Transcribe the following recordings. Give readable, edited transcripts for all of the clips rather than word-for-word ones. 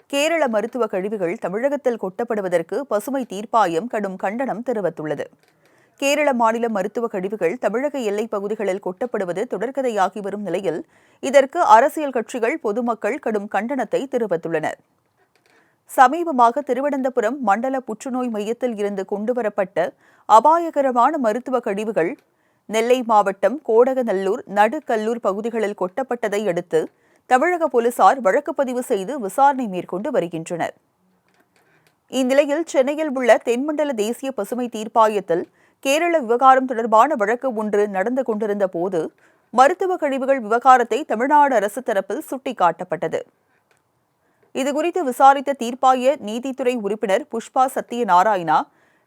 கேரள மருத்துவ கழிவுகள் தமிழகத்தில் கொட்டப்படுவதற்கு பசுமை தீர்ப்பாயம் கடும் கண்டனம் தெரிவித்துள்ளது. கேரள மாநில மருத்துவ கழிவுகள் தமிழக எல்லைப் பகுதிகளில் கொட்டப்படுவது தொடர்கதையாகி வரும் நிலையில் இதற்கு அரசியல் கட்சிகள், பொதுமக்கள் கடும் கண்டனத்தை தெரிவித்துள்ளனர். சமீபமாக திருவனந்தபுரம் மண்டல புற்றுநோய் மையத்தில் இருந்து கொண்டுவரப்பட்ட அபாயகரமான மருத்துவ கழிவுகள் நெல்லை மாவட்டம் கோடகநல்லூர், நடுக்கல்லூர் பகுதிகளில் கொட்டப்பட்டதை அடுத்து தமிழக போலீசார் வழக்குப்பதிவு செய்து விசாரணை மேற்கொண்டு வருகின்றனர். இந்நிலையில் சென்னையில் உள்ள தென்மண்டல தேசிய பசுமை தீர்ப்பாயத்தில் கேரள விவகாரம் தொடர்பான வழக்கு ஒன்று நடந்து கொண்டிருந்த போது மருத்துவ கழிவுகள் விவகாரத்தை தமிழ்நாடு அரசு தரப்பில் சுட்டிக்காட்டப்பட்டது. இதுகுறித்து விசாரித்த தீர்ப்பாய நீதித்துறை உறுப்பினர் புஷ்பா சத்யநாராயணா,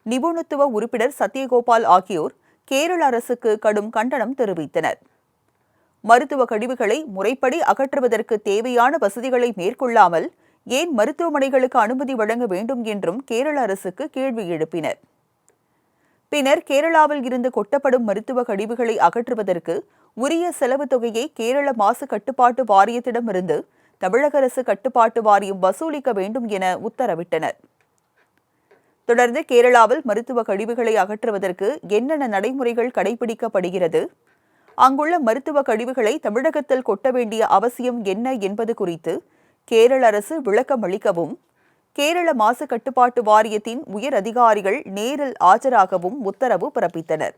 நிபுணத்துவ உறுப்பினர் சத்யகோபால் ஆகியோர் கேரள அரசுக்கு கடும் கண்டனம் தெரிவித்தனர். மருத்துவ கழிவுகளை முறைப்படி அகற்றுவதற்கு தேவையான வசதிகளை மேற்கொள்ளாமல் ஏன் மருத்துவமனைகளுக்கு அனுமதி வழங்க வேண்டும் என்றும் கேரள அரசுக்கு கேள்வி எழுப்பினர். பின்னர் கேரளாவில் இருந்து கொட்டப்படும் மருத்துவ கழிவுகளை அகற்றுவதற்கு உரிய செலவு தொகையை கேரள மாசு கட்டுப்பாட்டு வாரியத்திடமிருந்து தமிழக அரசு கட்டுப்பாட்டு வாரியம் வசூலிக்க வேண்டும் என உத்தரவிட்டனர். தொடர்ந்து கேரளாவில் மருத்துவ கழிவுகளை அகற்றுவதற்கு என்னென்ன நடைமுறைகள் கடைபிடிக்கப்படுகிறது, அங்குள்ள மருத்துவ கழிவுகளை தமிழகத்தில் கொட்ட வேண்டிய அவசியம் என்ன என்பது குறித்து கேரள அரசு விளக்கம் அளிக்கவும், கேரள மாசு கட்டுப்பாட்டு வாரியத்தின் உயர் அதிகாரிகள் நேரில் ஆஜராகவும் உத்தரவு பிறப்பித்தனர்.